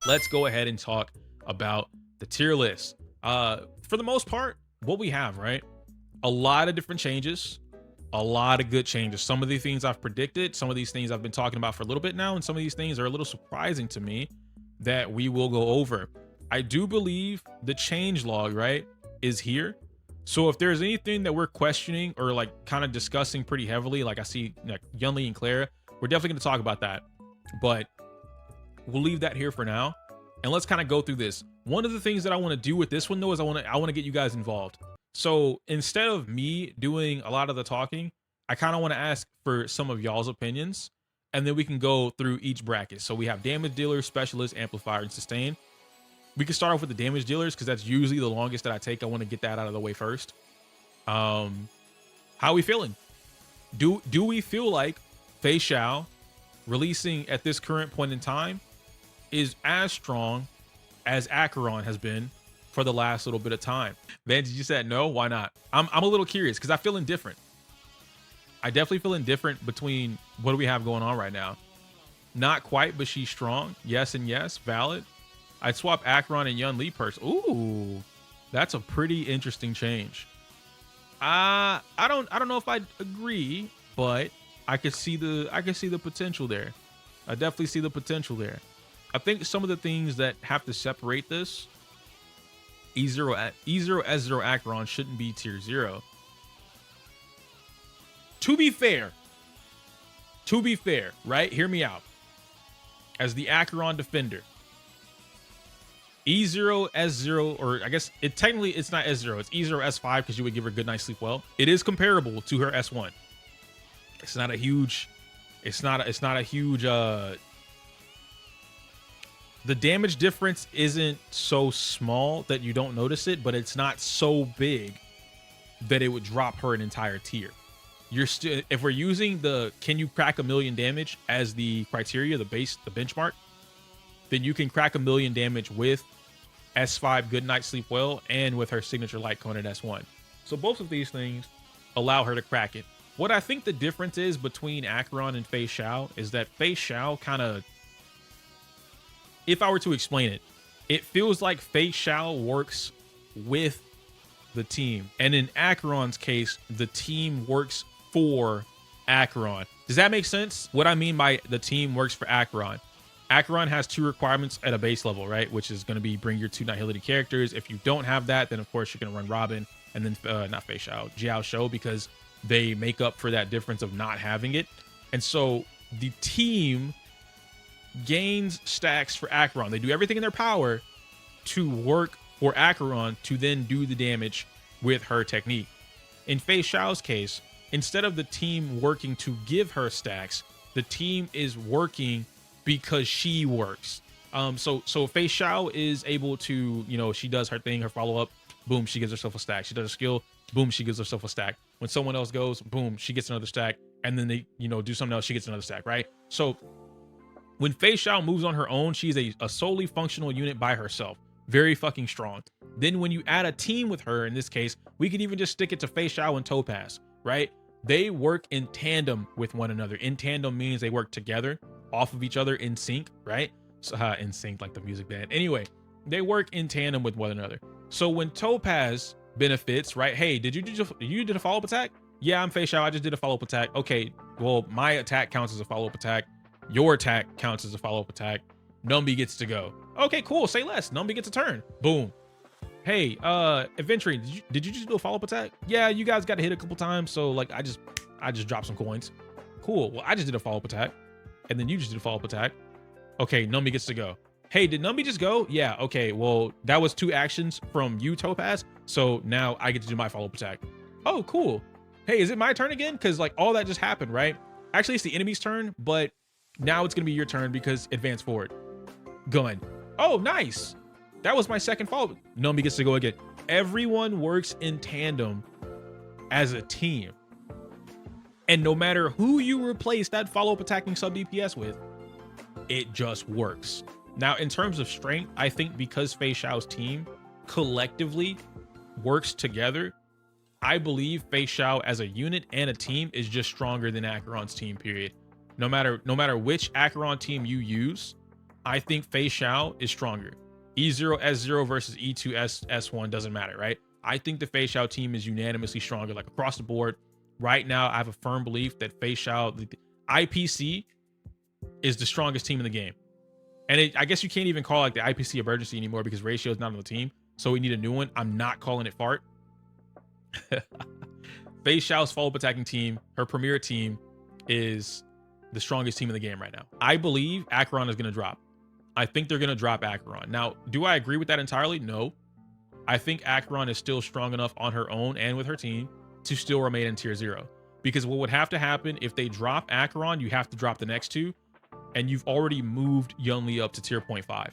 let's go ahead and talk about the tier list. For the most part, what we have, right? A lot of different changes, a lot of good changes. Some of the things I've predicted, some of these things I've been talking about for a little bit now, and some of these things are a little surprising to me that we will go over. I do believe the change log, right, is here. So if there's anything that we're questioning or like kind of discussing pretty heavily, like I see like Yunli and Clara, we're definitely going to talk about that. But we'll leave that here for now, and let's kind of go through this. One of the things that I want to do with this one though is I want to get you guys involved. So instead of me doing a lot of the talking, I kind of want to ask for some of y'all's opinions, and then we can go through each bracket. So we have damage dealer, specialist, amplifier, and sustain. We can start off with the damage dealers because that's usually the longest that I take. I want to get that out of the way first. How are we feeling? Do we feel like Feixiao releasing at this current point in time is as strong as Acheron has been for the last little bit of time? Vantage, you said no. Why not? I'm a little curious because I feel indifferent. I definitely feel indifferent between what do we have going on right now. Not quite, but she's strong. Yes and yes, valid. I'd swap Acheron and Yun Li purse. Ooh, that's a pretty interesting change. I don't know if I agree, but I could see the potential there. I definitely see the potential there. I think some of the things that have to separate this, E0 S0 Acheron shouldn't be tier 0. To be fair, right? Hear me out. As the Acheron defender, E0 S0, or I guess it's not S0, it's E0 S5 because you would give her good night sleep well. It is comparable to her S1. It's not a huge the damage difference isn't so small that you don't notice it, but it's not so big that it would drop her an entire tier. You're still, if we're using the can you crack a million damage as the criteria, the benchmark, then you can crack a million damage with S5 good night sleep well and with her signature light cone at S1. So both of these things allow her to crack it. What I think the difference is between Acheron and Feixiao is that Feixiao kind of, if I were to explain it, it feels like Feixiao works with the team. And in Acheron's case, the team works for Acheron. Does that make sense? What I mean by the team works for Acheron. Acheron has 2 requirements at a base level, right? Which is going to be bring your 2 Nihility characters. If you don't have that, then of course you're going to run Robin and then not Feixiao, Jiao Shou, because they make up for that difference of not having it. And so the team gains stacks for Acheron. They do everything in their power to work for Acheron to then do the damage with her technique. In Feixiao's case, instead of the team working to give her stacks, the team is working because she works. So Feixiao is able to, she does her thing, her follow-up, boom, she gives herself a stack. She does a skill, boom, she gives herself a stack. When someone else goes, boom, she gets another stack, and then they, do something else, she gets another stack, right? So when Feixiao moves on her own, she's a solely functional unit by herself. Very fucking strong. Then when you add a team with her, in this case, we could even just stick it to Feixiao and Topaz, right? They work in tandem with one another. In tandem means they work together off of each other in sync, right? So in sync, like the music band. Anyway, they work in tandem with one another. So when Topaz benefits, right? Hey, you did a follow-up attack? Yeah, I'm Feixiao. I just did a follow-up attack. Okay, well, my attack counts as a follow-up attack. Your attack counts as a follow-up attack. Numby gets to go. Okay, cool. Say less. Numby gets a turn. Boom. Hey, Adventuring, did you just do a follow-up attack? Yeah, you guys got to hit a couple times, so like I just dropped some coins. Cool. Well, I just did a follow-up attack, and then you just did a follow-up attack. Okay, Numby gets to go. Hey, did Numby just go? Yeah. Okay. Well, that was 2 actions from you, Topaz. So now I get to do my follow-up attack. Oh, cool. Hey, is it my turn again? Because like all that just happened, right? Actually, it's the enemy's turn, but now it's gonna be your turn because advance forward. Gun. Oh, nice. That was my second follow-up. Numby gets to go again. Everyone works in tandem as a team. And no matter who you replace that follow-up attacking sub DPS with, it just works. Now, in terms of strength, I think because Feixiao's team collectively works together, I believe Feixiao as a unit and a team is just stronger than Acheron's team, period. No matter which Acheron team you use, I think Feixiao is stronger. E0 S0 versus E2 S1 doesn't matter, right? I think the Feixiao team is unanimously stronger, like across the board. Right now, I have a firm belief that Feixiao, the IPC, is the strongest team in the game. And I guess you can't even call like the IPC emergency anymore because Ratio is not on the team. So we need a new one. I'm not calling it Fart. Feixiao's follow-up attacking team, her premier team, is the strongest team in the game right now. I believe Acheron is going to drop. I think they're going to drop Acheron. Now, do I agree with that entirely? No. I think Acheron is still strong enough on her own and with her team to still remain in tier 0. Because what would have to happen if they drop Acheron, you have to drop the next two, and you've already moved Yunli up to tier 0.5.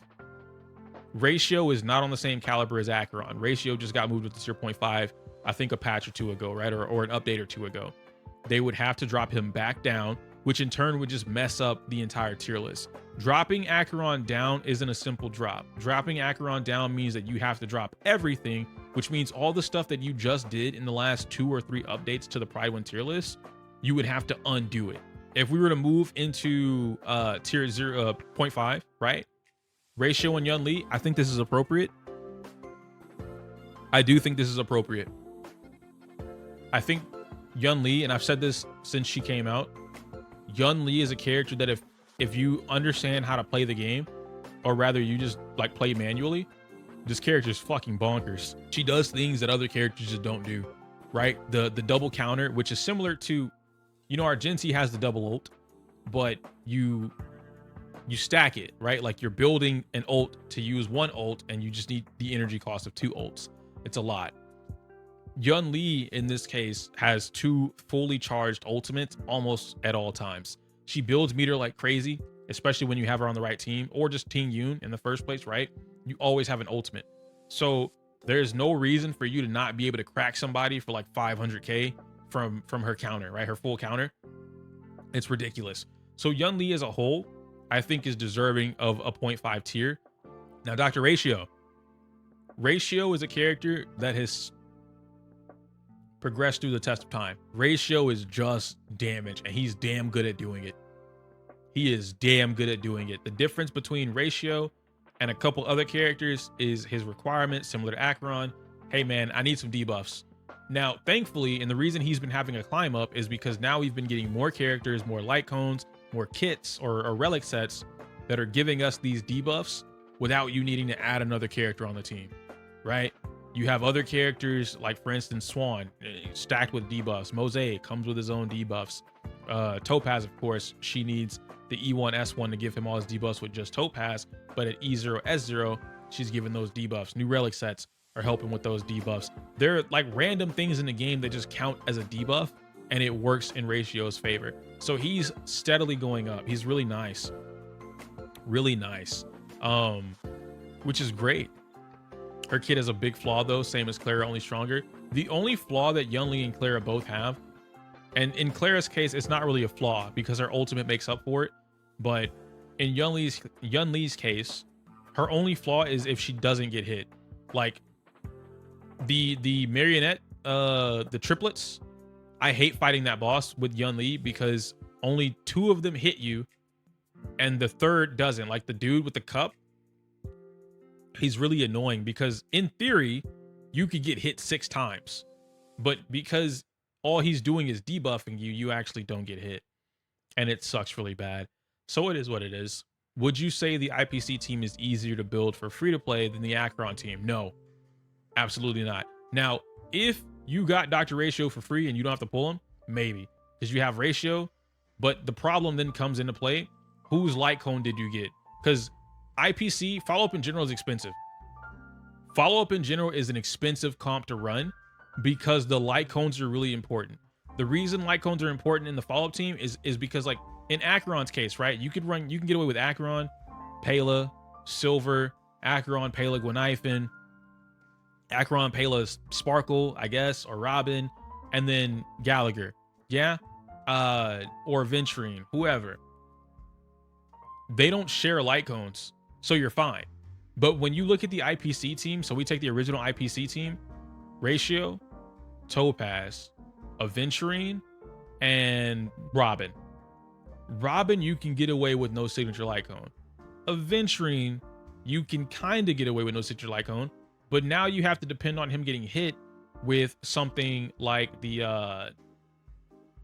Ratio is not on the same caliber as Acheron. Ratio just got moved up to tier 0.5, I think a patch or two ago, right? Or an update or two ago. They would have to drop him back down, which in turn would just mess up the entire tier list. Dropping Acheron down isn't a simple drop. Dropping Acheron down means that you have to drop everything, which means all the stuff that you just did in the last 2 or 3 updates to the Prydwen tier list, you would have to undo it. If we were to move into tier 0.5, right? Ratio and Yunli, I think this is appropriate. I do think this is appropriate. I think Yunli, and I've said this since she came out, Yunli is a character that if you understand how to play the game, or rather you just like play manually, this character is fucking bonkers. She does things that other characters just don't do, right? The double counter, which is similar to, you know, our Genji has the double ult, but you stack it, right? Like you're building an ult to use one ult and you just need the energy cost of 2 ults. It's a lot. Yunli in this case has 2 fully charged ultimates almost at all times. She builds meter like crazy, especially when you have her on the right team, or just Team Yoon in the first place, right? You always have an ultimate. So there's no reason for you to not be able to crack somebody for like 500k from her counter, right? Her full counter. It's ridiculous. So Yunli as a whole, I think is deserving of a 0.5 tier. Now, Dr. Ratio. Ratio is a character that has progressed through the test of time. Ratio is just damage, and he's damn good at doing it. He is damn good at doing it. The difference between Ratio and a couple other characters is his requirement, similar to Acheron. Hey man, I need some debuffs. Now, thankfully, and the reason he's been having a climb up is because now we've been getting more characters, more light cones, more kits or relic sets that are giving us these debuffs without you needing to add another character on the team, right? You have other characters like, for instance, Swan, stacked with debuffs. Mosaic comes with his own debuffs. Topaz, of course, she needs the E1 S1 to give him all his debuffs with just Topaz, but at E0 S0, she's given those debuffs. New relic sets are helping with those debuffs. They're like random things in the game that just count as a debuff, and it works in Ratio's favor. So he's steadily going up. He's really nice. Really nice. Which is great. Her kit has a big flaw though, same as Clara, only stronger. The only flaw that Yunli and Clara both have, and in Clara's case, it's not really a flaw because her ultimate makes up for it. But in Yunli's case, her only flaw is if she doesn't get hit. Like the marionette, the triplets, I hate fighting that boss with Yunli because only 2 of them hit you and the third doesn't. Like the dude with the cup, he's really annoying because in theory, you could get hit 6 times. But because all he's doing is debuffing you, you actually don't get hit. And it sucks really bad. So it is what it is. Would you say the IPC team is easier to build for free-to-play than the Acheron team? No, absolutely not. Now, if you got Dr. Ratio for free and you don't have to pull him, maybe. Because you have Ratio. But the problem then comes into play. Whose light cone did you get? Because IPC, follow-up in general is expensive. Follow-up in general is an expensive comp to run because the light cones are really important. The reason light cones are important in the follow-up team is because, like, in Acheron's case, right? You can get away with Acheron, Pela, Silver, Acheron, Pela, Gwenithan, Acheron, Pela, Sparkle, I guess, or Robin, and then Gallagher. Yeah? Or Venturine, whoever. They don't share light cones, so you're fine. But when you look at the IPC team, so we take the original IPC team, Ratio, Topaz, Venturine, and Robin. Robin, you can get away with no signature light cone. Aventurine, you can kind of get away with no Citrus Light Cone, but now you have to depend on him getting hit with something like the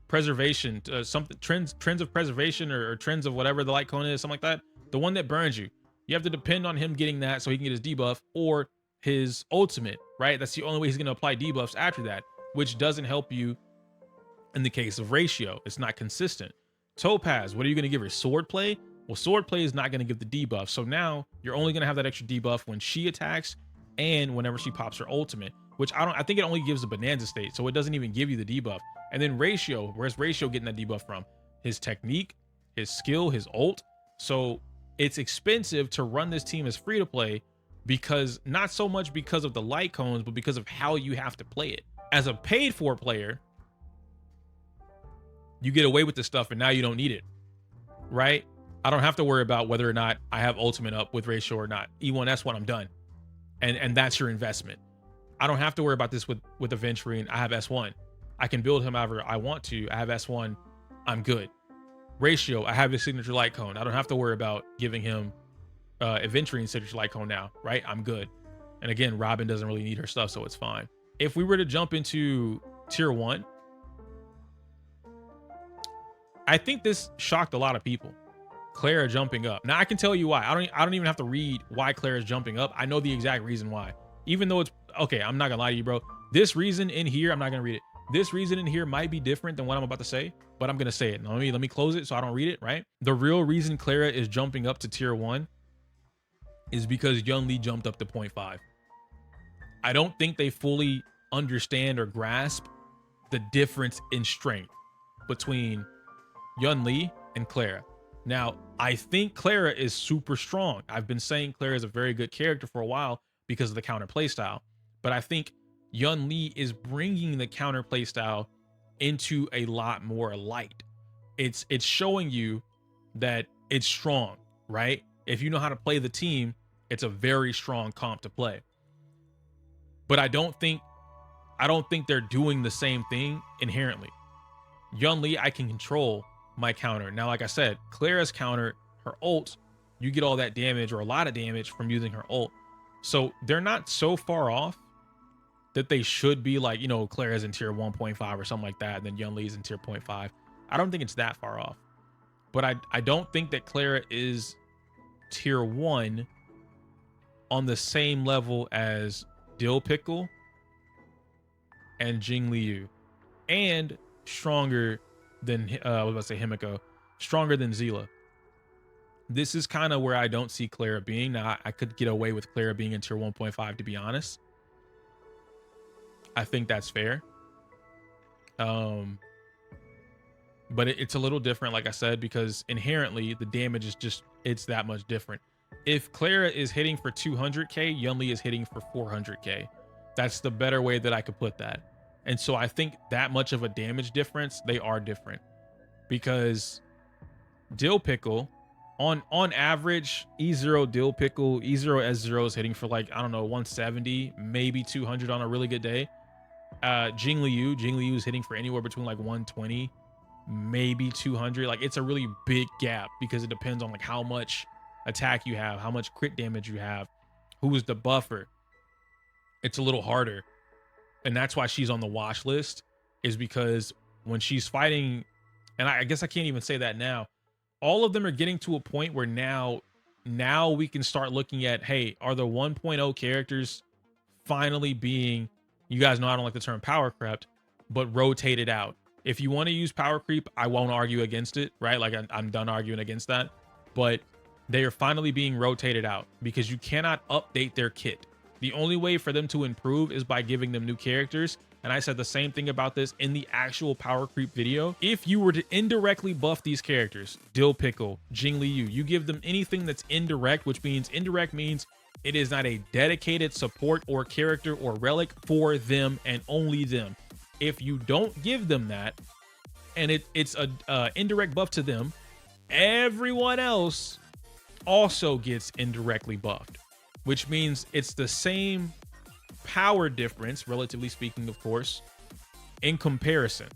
preservation, something trends of preservation or trends of whatever the light cone is, something like that. The one that burns you. You have to depend on him getting that so he can get his debuff or his ultimate, right? That's the only way he's going to apply debuffs after that, which doesn't help you in the case of Ratio. It's not consistent. Topaz, what are you going to give her? Sword play? Well, sword play is not going to give the debuff. So now you're only going to have that extra debuff when she attacks and whenever she pops her ultimate, which I think it only gives the Bonanza state. So it doesn't even give you the debuff. And then Ratio, where's Ratio getting that debuff from? His technique, his skill, his ult. So it's expensive to run this team as free to play because not so much because of the light cones, but because of how you have to play it. As a paid for player, you get away with this stuff and now you don't need it, right? I don't have to worry about whether or not I have ultimate up with Ratio or not. E1S1, I'm done. And that's your investment. I don't have to worry about this with Aventurine. I have S1. I can build him however I want to. I have S1. I'm good. Ratio, I have his signature light cone. I don't have to worry about giving him Aventurine signature light cone now, right? I'm good. And again, Robin doesn't really need her stuff, so it's fine. If we were to jump into tier 1, I think this shocked a lot of people. Clara jumping up. Now I can tell you why. I don't even have to read why Clara's jumping up. I know the exact reason why. Even though it's okay, I'm not gonna lie to you, bro. This reason in here, I'm not gonna read it. This reason in here might be different than what I'm about to say, but I'm gonna say it. Now, let me close it so I don't read it, right? The real reason Clara is jumping up to tier 1 is because Yunli jumped up to 0.5. I don't think they fully understand or grasp the difference in strength between Yunli and Clara. Now, I think Clara is super strong. I've been saying Clara is a very good character for a while because of the counter playstyle, but I think Yunli is bringing the counter playstyle into a lot more light. It's showing you that it's strong, right? If you know how to play the team, it's a very strong comp to play. But I don't think they're doing the same thing inherently. Yunli, I can control my counter. Now, like I said, Clara's counter, her ult, you get all that damage or a lot of damage from using her ult. So they're not so far off that they should be like, you know, Clara's in tier 1.5 or something like that, and then Yunli's in tier 0.5. I don't think it's that far off. But I don't think that Clara is tier 1 on the same level as Dill Pickle and Jing Liu, and stronger than I was about to say Himiko, stronger than Zila. This is kind of where I don't see Clara being. Now, I could get away with Clara being in tier 1.5, to be honest. I think that's fair. But it's a little different, like I said, because inherently the damage is just, it's that much different. If Clara is hitting for 200k, Yunli is hitting for 400k. That's the better way that I could put that. And so I think that much of a damage difference, they are different. Because Dill Pickle, on average, E0 Dill Pickle, E0 S0 is hitting for like, I don't know, 170, maybe 200 on a really good day. Jing Liu is hitting for anywhere between like 120, maybe 200. Like, it's a really big gap because it depends on like how much attack you have, how much crit damage you have, who's the buffer. It's a little harder. And that's why she's on the watch list, is because when she's fighting, and I guess I can't even say that now, all of them are getting to a point where now we can start looking at, hey, are the 1.0 characters finally being, you guys know I don't like the term power crept, but rotated out. If you want to use power creep, I won't argue against it, right? Like I'm done arguing against that, but they are finally being rotated out because you cannot update their kit. The only way for them to improve is by giving them new characters. And I said the same thing about this in the actual power creep video. If you were to indirectly buff these characters, Dill Pickle, Jing Liu, you give them anything that's indirect, which means indirect means it is not a dedicated support or character or relic for them and only them. If you don't give them that, and it's a indirect buff to them, everyone else also gets indirectly buffed, which means it's the same power difference, relatively speaking, of course, in comparison.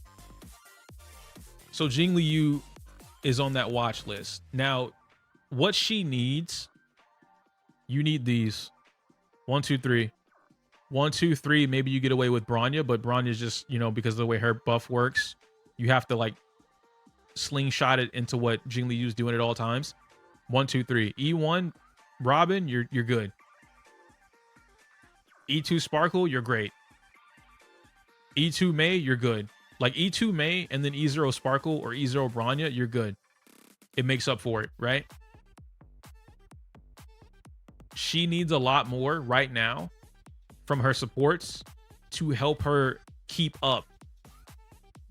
So Jing Liu is on that watch list. Now, what she needs, you need these 1, 2, 3. 1, 2, 3. Maybe you get away with Bronya, but Bronya's just, you know, because of the way her buff works, you have to like slingshot it into what Jing Liyu's doing at all times. 1, 2, 3. E1 Robin, you're good. E2 Sparkle, you're great. E2 Mei, you're good. Like E2 Mei and then E0 Sparkle or E0 Bronya, you're good. It makes up for it, right? She needs a lot more right now from her supports to help her keep up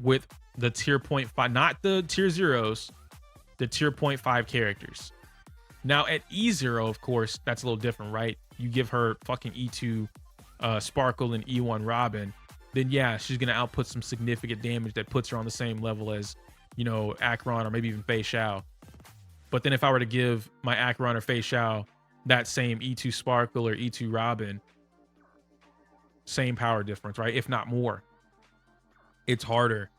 with the tier 0.5, not the tier 0s, the tier 0.5 characters. Now at E0, of course, that's a little different, right? You give her fucking E2 Sparkle and E1 Robin, then yeah, she's gonna output some significant damage that puts her on the same level as, you know, Acheron or maybe even Feixiao. But then if I were to give my Acheron or Feixiao that same E2 Sparkle or E2 Robin, same power difference, right? If not more. It's harder.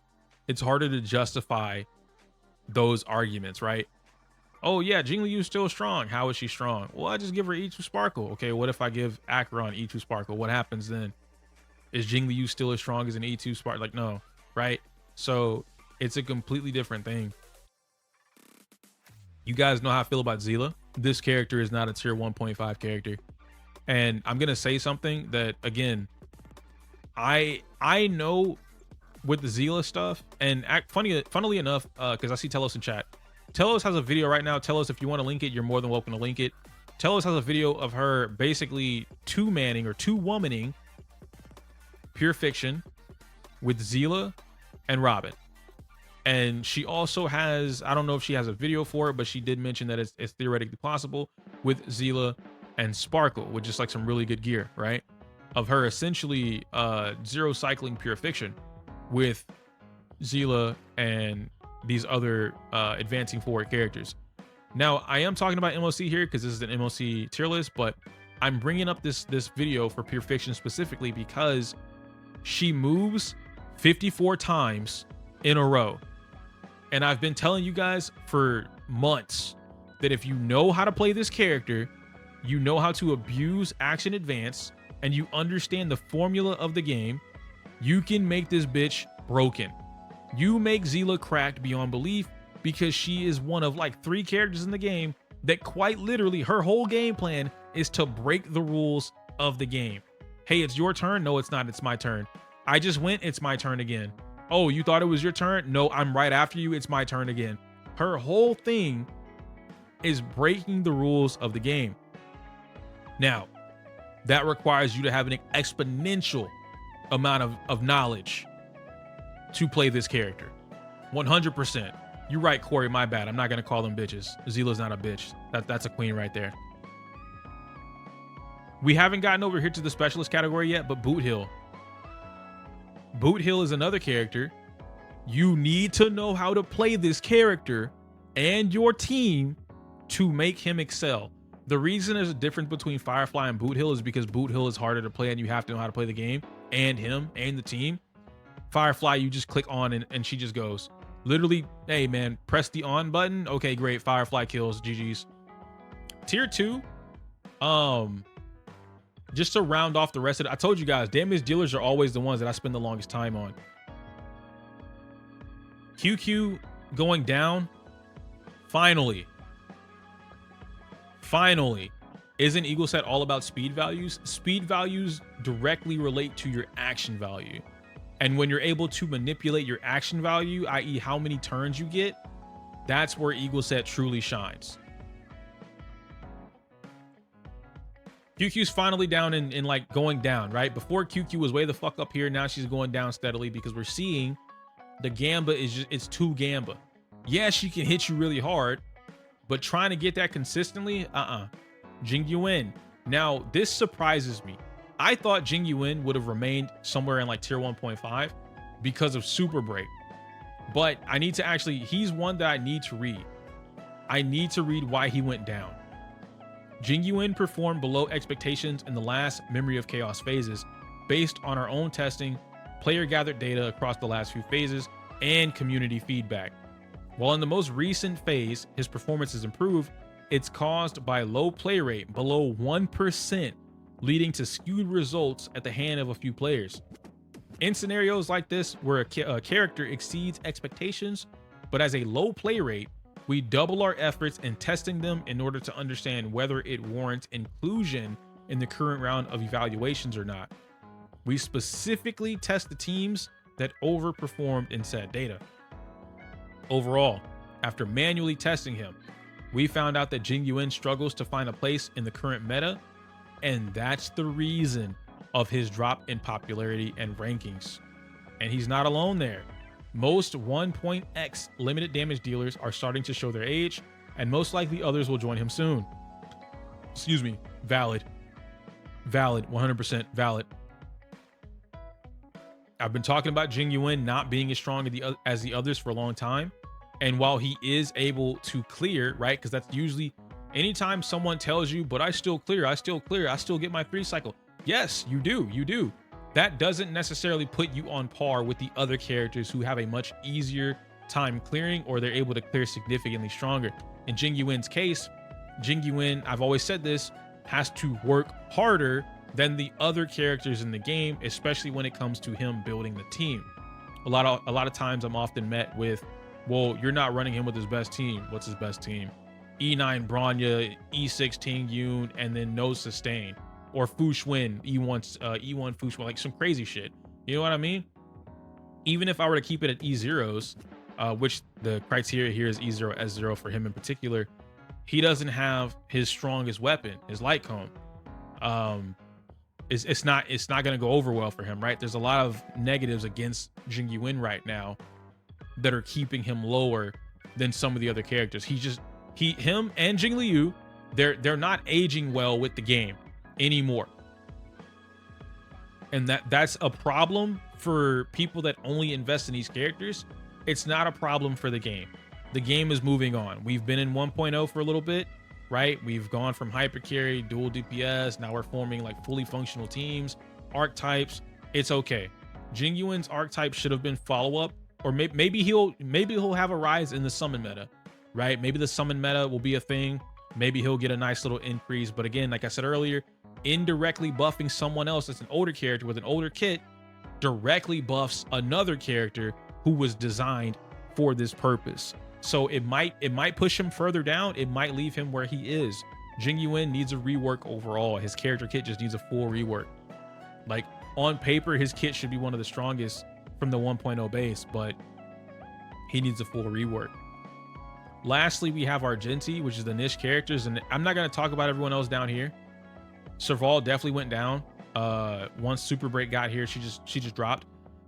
It's harder to justify those arguments, right? Oh yeah, Jing Liyu's still strong. How is she strong? Well, I just give her E2 Sparkle. Okay, what if I give Acheron E2 Sparkle? What happens then? Is Jing Liyu still as strong as an E2 Sparkle? Like, no, right? So it's a completely different thing. You guys know how I feel about Zila. This character is not a tier 1.5 character. And I'm going to say something that, again, I know with the Zila stuff, and funnily enough, because I see Telos in chat. Telos has a video right now. Telos, if you want to link it, you're more than welcome to link it. Telos has a video of her basically two-manning or two-womaning Pure Fiction with Zila and Robin. And she also has, I don't know if she has a video for it, but she did mention that it's theoretically possible with Zila and Sparkle, with just like some really good gear, right? Of her essentially zero cycling Pure Fiction with Zila and these other advancing forward characters. Now, I am talking about MOC here because this is an MOC tier list, but I'm bringing up this video for Pure Fiction specifically because she moves 54 times in a row. And I've been telling you guys for months that if you know how to play this character, you know how to abuse action advance, and you understand the formula of the game, you can make this bitch broken. You make Zila cracked beyond belief because she is one of like 3 characters in the game that quite literally her whole game plan is to break the rules of the game. Hey, it's your turn. No, it's not. It's my turn. I just went. It's my turn again. Oh, you thought it was your turn? No, I'm right after you. It's my turn again. Her whole thing is breaking the rules of the game. Now, that requires you to have an exponential amount of knowledge to play this character. 100%. You're right, Corey. My bad. I'm not going to call them bitches. Zila's not a bitch. That's a queen right there. We haven't gotten over here to the specialist category yet, but Boot Hill. Boot Hill is another character. You need to know how to play this character and your team to make him excel. The reason there's a difference between Firefly and Boot Hill is because Boot Hill is harder to play and you have to know how to play the game and him and the team. Firefly, you just click on and she just goes. Literally, hey man, press the on button. Okay, great. Firefly kills. GG's. Tier 2. Just to round off the rest of it, I told you guys, DMG Dealers are always the ones that I spend the longest time on. QQ going down. Finally. Isn't Eagle Set all about speed values? Speed values directly relate to your action value. And when you're able to manipulate your action value, i.e. how many turns you get, that's where Eagle Set truly shines. QQ's finally down in like going down, right? Before QQ was way the fuck up here. Now she's going down steadily because we're seeing the Gamba is just, it's too Gamba. Yeah, she can hit you really hard, but trying to get that consistently, Jing Yuan. Now, this surprises me. I thought Jing Yuan would have remained somewhere in like tier 1.5 because of Super Break. But I need to actually, he's one that I need to read. I need to read why he went down. Jing Yuan performed below expectations in the last Memory of Chaos phases based on our own testing, player gathered data across the last few phases, and community feedback. While in the most recent phase, his performance has improved, It's caused by low play rate below 1%, leading to skewed results at the hand of a few players. In scenarios like this, where a character exceeds expectations but has a low play rate, we double our efforts in testing them in order to understand whether it warrants inclusion in the current round of evaluations or not. We specifically test the teams that overperformed in said data. Overall, after manually testing him, we found out that Jingyuin struggles to find a place in the current meta, and that's the reason of his drop in popularity and rankings. And he's not alone there. Most 1.x limited damage dealers are starting to show their age, and most likely others will join him soon. Excuse me. Valid. 100% valid. I've been talking about Jingyuin not being as strong as the others for a long time. And while he is able to clear, right? Because that's usually anytime someone tells you, but I still clear, I still get my 3 cycle. Yes, you do. That doesn't necessarily put you on par with the other characters who have a much easier time clearing, or they're able to clear significantly stronger. In Jingyuin's case, Jingyuin, I've always said this, has to work harder than the other characters in the game, especially when it comes to him building the team. A lot of times I'm often met with, well, you're not running him with his best team. What's his best team? E9 Bronya, E6 Ting Yun, and then no sustain. Or Fushwin, E1 Fushwin, like some crazy shit. You know what I mean? Even if I were to keep it at E0s, which the criteria here is E0, S0 for him in particular, he doesn't have his strongest weapon, his light cone. It's not gonna go over well for him, right? There's a lot of negatives against Jingyuin right now that are keeping him lower than some of the other characters. Him and Jingliu, they're not aging well with the game anymore. And that's a problem for people that only invest in these characters. It's not a problem for the game. The game is moving on. We've been in 1.0 for a little bit, right? We've gone from hyper carry, dual DPS. Now we're forming like fully functional teams, archetypes. It's okay. Jingyuin's archetype should have been follow-up, or maybe he'll have a rise in the summon meta, right? Maybe the summon meta will be a thing. Maybe he'll get a nice little increase. But again, like I said earlier, indirectly buffing someone else that's an older character with an older kit directly buffs another character who was designed for this purpose. So it might push him further down. It might leave him where he is. Jingyuin needs a rework overall. His character kit just needs a full rework. Like on paper, his kit should be one of the strongest from the 1.0 base, but he needs a full rework. Lastly, we have Argenti, which is the niche characters, and I'm not going to talk about everyone else down here. Serval definitely went down. Once Super Break got here, she just dropped.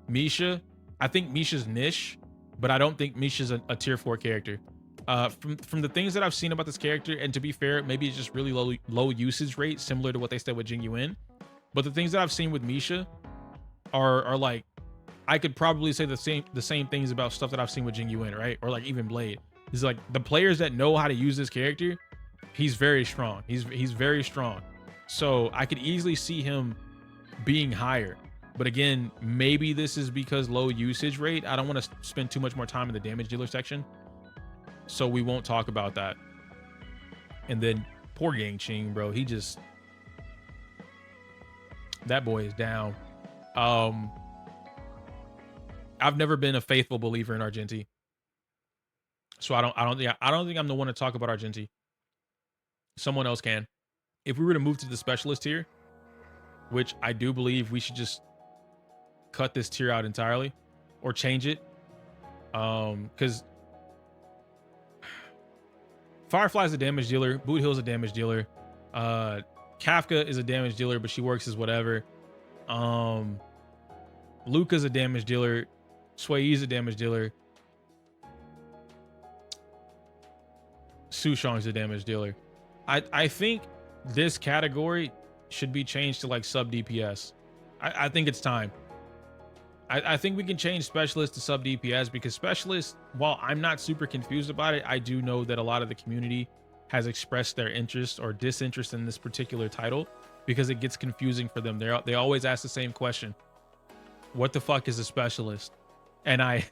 Misha, I think Misha's niche, but I don't think Misha's a tier 4 character. From the things that I've seen about this character, and to be fair, maybe it's just really low usage rate, similar to what they said with Jingyuin. But the things that I've seen with Misha are like, I could probably say the same things about stuff that I've seen with Jingyuin, right? Or like even Blade. It's like the players that know how to use this character, he's very strong. He's very strong. So I could easily see him being higher. But again, maybe this is because low usage rate. I don't want to spend too much more time in the damage dealer section, so we won't talk about that. And then poor Yang Ching, bro. That boy is down. I've never been a faithful believer in Argenti, so I don't think I'm the one to talk about Argenti. Someone else can. If we were to move to the specialist tier, which I do believe we should just cut this tier out entirely or change it, because Firefly's a damage dealer, Boot Hill's a damage dealer, Kafka is a damage dealer, but she works as whatever. Luca's a damage dealer, Shui's a damage dealer, Sushong's a damage dealer. I think this category should be changed to like sub DPS. I think it's time. I think we can change specialist to sub DPS, because specialist, while I'm not super confused about it, I do know that a lot of the community has expressed their interest or disinterest in this particular title because it gets confusing for them. They always ask the same question: what the fuck is a specialist? And I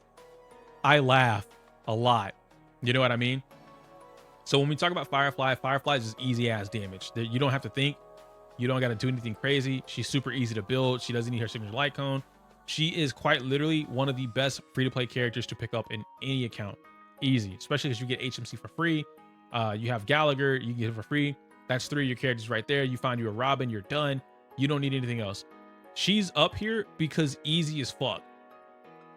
laugh a lot. You know what I mean? So when we talk about Firefly, Firefly is just easy ass damage. You don't have to think. You don't got to do anything crazy. She's super easy to build. She doesn't need her signature light cone. She is quite literally one of the best free-to-play characters to pick up in any account. Easy, especially because you get HMC for free. You have Gallagher, you get it for free. That's 3 of your characters right there. You find you a Robin, you're done. You don't need anything else. She's up here because easy as fuck.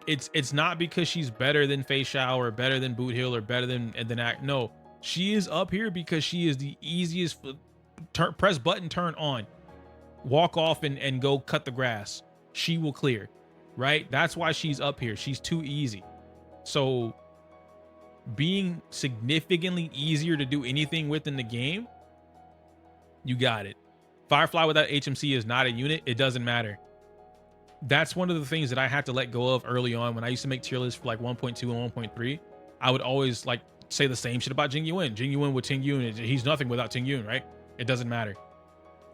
It's not because she's better than Feixiao or better than Boot Hill or better than Act. No, she is up here because she is the easiest. Press button, turn on, walk off and go cut the grass. She will clear, right? That's why she's up here. She's too easy. So being significantly easier to do anything with in the game, you got it. Firefly without HMC is not a unit. It doesn't matter. That's one of the things that I had to let go of early on when I used to make tier lists for like 1.2 and 1.3. I would always like say the same shit about Jing Yuan. Jing Yuan with Ting Yun, he's nothing without Ting Yun, right? It doesn't matter.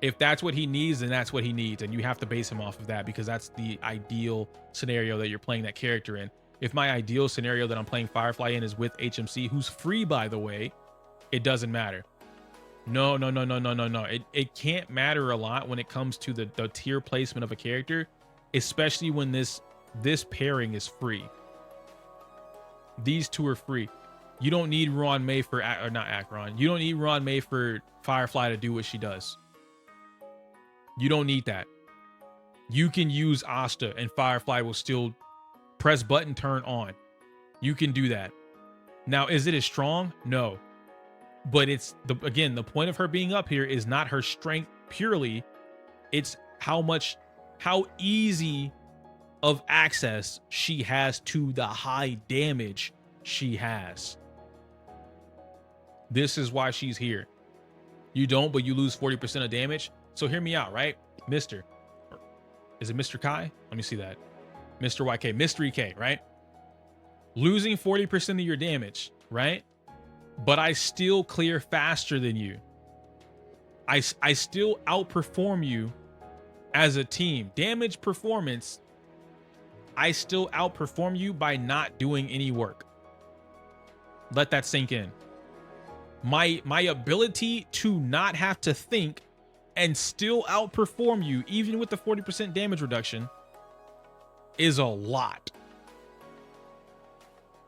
If that's what he needs, then that's what he needs. And you have to base him off of that because that's the ideal scenario that you're playing that character in. If my ideal scenario that I'm playing Firefly in is with HMC, who's free, by the way, it doesn't matter. No. It can't matter a lot when it comes to the tier placement of a character, especially when this pairing is free. These two are free. You don't need Ron May for, or not Acheron. You don't need Ron May for Firefly to do what she does. You don't need that. You can use Asta and Firefly will still press button, turn on. You can do that. Now, is it as strong? No. But it's again, the point of her being up here is not her strength purely. It's how easy of access she has to the high damage she has. This is why she's here. You don't, but you lose 40% of damage. So hear me out, right? Mr. Is it Mr. Kai? Let me see that. Mr. YK, Mystery K, right? Losing 40% of your damage, right? But I still clear faster than you. I still outperform you as a team. Damage performance, I still outperform you by not doing any work. Let that sink in. My ability to not have to think and still outperform you, even with the 40% damage reduction, is a lot.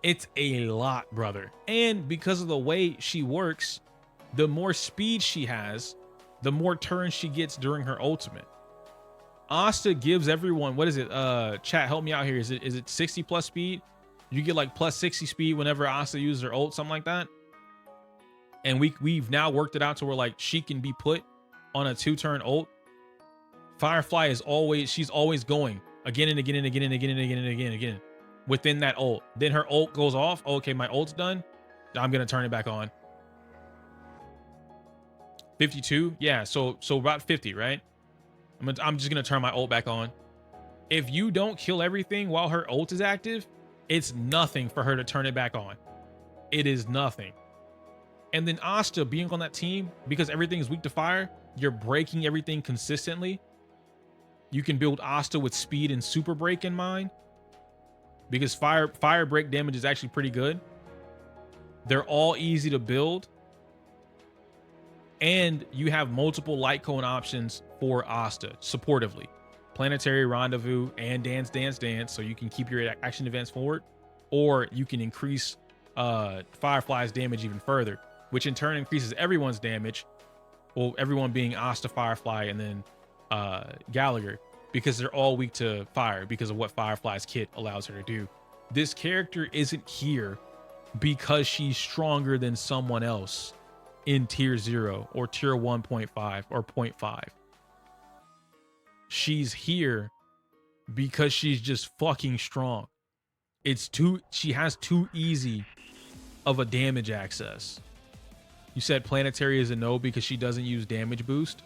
It's a lot, brother. And because of the way she works, the more speed she has, the more turns she gets during her ultimate. Asta gives everyone, what is it? Chat, help me out here. Is it 60 plus speed? You get like plus 60 speed whenever Asta uses her ult, something like that. And we've now worked it out to where like she can be put on a 2-turn ult. Firefly is she's always going again and again and again and again and again and again and again within that ult. Then her ult goes off. Okay, my ult's done. I'm gonna turn it back on. 52, yeah. So about 50, right? I'm just gonna turn my ult back on. If you don't kill everything while her ult is active, it's nothing for her to turn it back on. It is nothing. And then Asta being on that team, because everything is weak to fire, you're breaking everything consistently. You can build Asta with speed and super break in mind, because fire break damage is actually pretty good. They're all easy to build. And you have multiple light cone options for Asta supportively. Planetary, Rendezvous, and Dance, Dance, Dance, so you can keep your action events forward. Or you can increase Firefly's damage even further, which in turn increases everyone's damage. Well, everyone being Asta, Firefly, and then Gallagher, because they're all weak to fire because of what Firefly's kit allows her to do. This character isn't here because she's stronger than someone else in tier 0 or tier 1.5 or 0.5. She's here because she's just fucking strong. She has too easy of a damage access. You said Planetary is a no because she doesn't use damage boost.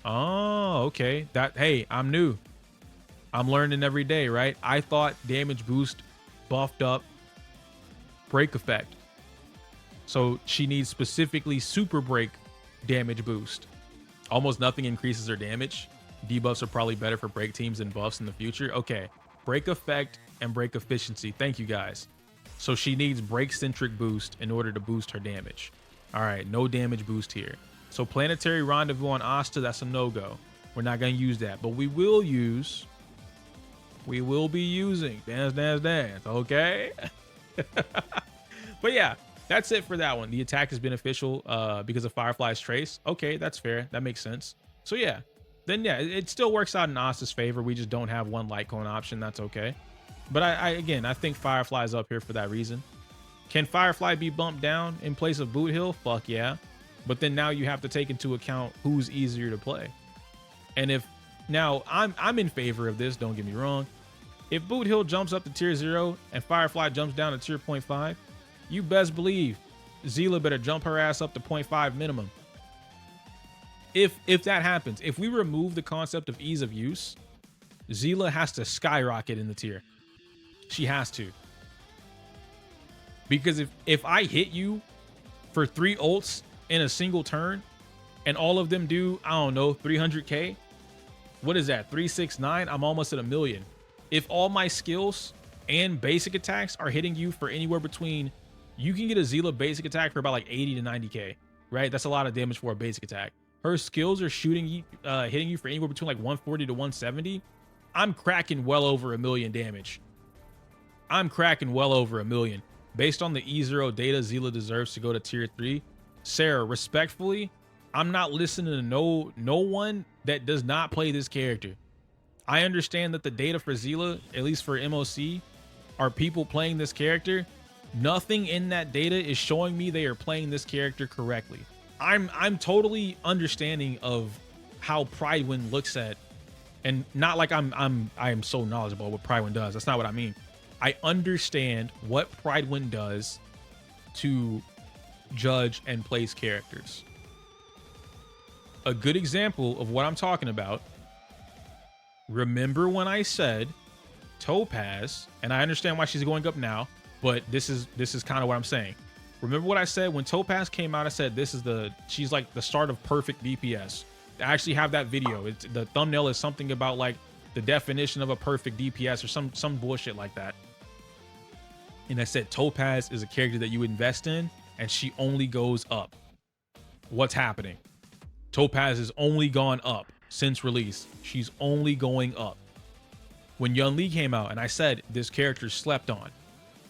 Oh, okay. Hey, I'm new. I'm learning every day, right? I thought damage boost buffed up break effect. So she needs specifically super break damage boost. Almost nothing increases her damage. Debuffs are probably better for break teams than buffs in the future. Okay, break effect and break efficiency. Thank you guys. So she needs break-centric boost in order to boost her damage. All right, no damage boost here. So Planetary Rendezvous on Asta, that's a no-go. We're not going to use that. But we will be using Dance, Dance, Dance, okay? But yeah, that's it for that one. The attack is beneficial because of Firefly's Trace. Okay, that's fair. That makes sense. So yeah, then yeah, it still works out in Asta's favor. We just don't have one light cone option. That's okay. But again, I think Firefly's up here for that reason. Can Firefly be bumped down in place of Boot Hill? Fuck yeah. But then now you have to take into account who's easier to play. And if now I'm in favor of this, don't get me wrong. If Boot Hill jumps up to tier 0 and Firefly jumps down to tier 0.5, you best believe Zila better jump her ass up to 0.5 minimum. If that happens, if we remove the concept of ease of use, Zila has to skyrocket in the tier. She has to. Because if I hit you for 3 ults in a single turn and all of them do, I don't know, 300k, what is that, 369? I'm almost at 1 million. If all my skills and basic attacks are hitting you for anywhere between, you can get a Zila basic attack for about like 80 to 90k, right? That's a lot of damage for a basic attack. Her skills are shooting you, hitting you for anywhere between like 140 to 170. I'm cracking well over 1 million damage. I'm cracking well over 1 million. Based on the E0 data, Zila deserves to go to tier 3. Sarah, respectfully, I'm not listening to no one that does not play this character. I understand that the data for Zila, at least for MOC, are people playing this character. Nothing in that data is showing me they are playing this character correctly. I'm totally understanding of how Prydwen looks at, and not like I am so knowledgeable what Prydwen does. That's not what I mean. I understand what Prydwen does to judge and place characters. A good example of what I'm talking about, remember when I said Topaz, and I understand why she's going up now, but this is kind of what I'm saying. Remember what I said when Topaz came out? I said she's like the start of perfect DPS. I actually have that video. The thumbnail is something about like the definition of a perfect DPS or some bullshit like that. And I said Topaz is a character that you invest in and she only goes up. What's happening? Topaz has only gone up since release. She's only going up. When Yun Li came out and I said this character slept on,